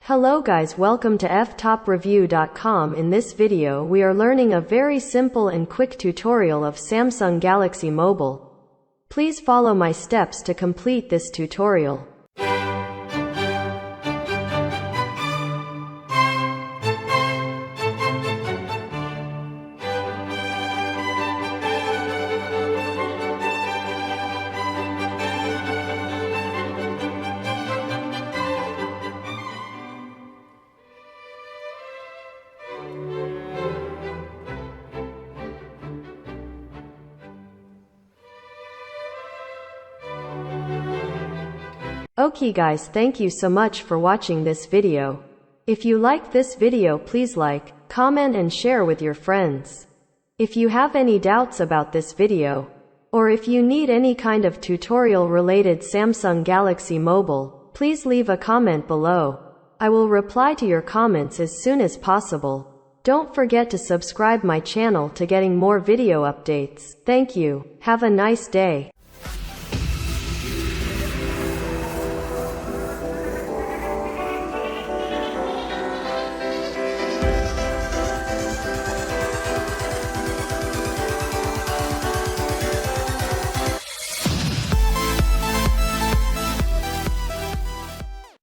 Hello guys, welcome to Ftopreview.com. In this video we are learning a very simple and quick tutorial of Samsung Galaxy Mobile. Please follow my steps to complete this tutorial. Okay guys, thank you so much for watching this video. If you like this video, please like, comment and share with your friends. If you have any doubts about this video, or if you need any kind of tutorial related Samsung Galaxy Mobile, please leave a comment below. I will reply to your comments as soon as possible. Don't forget to subscribe my channel to getting more video updates. Thank you. Have a nice day.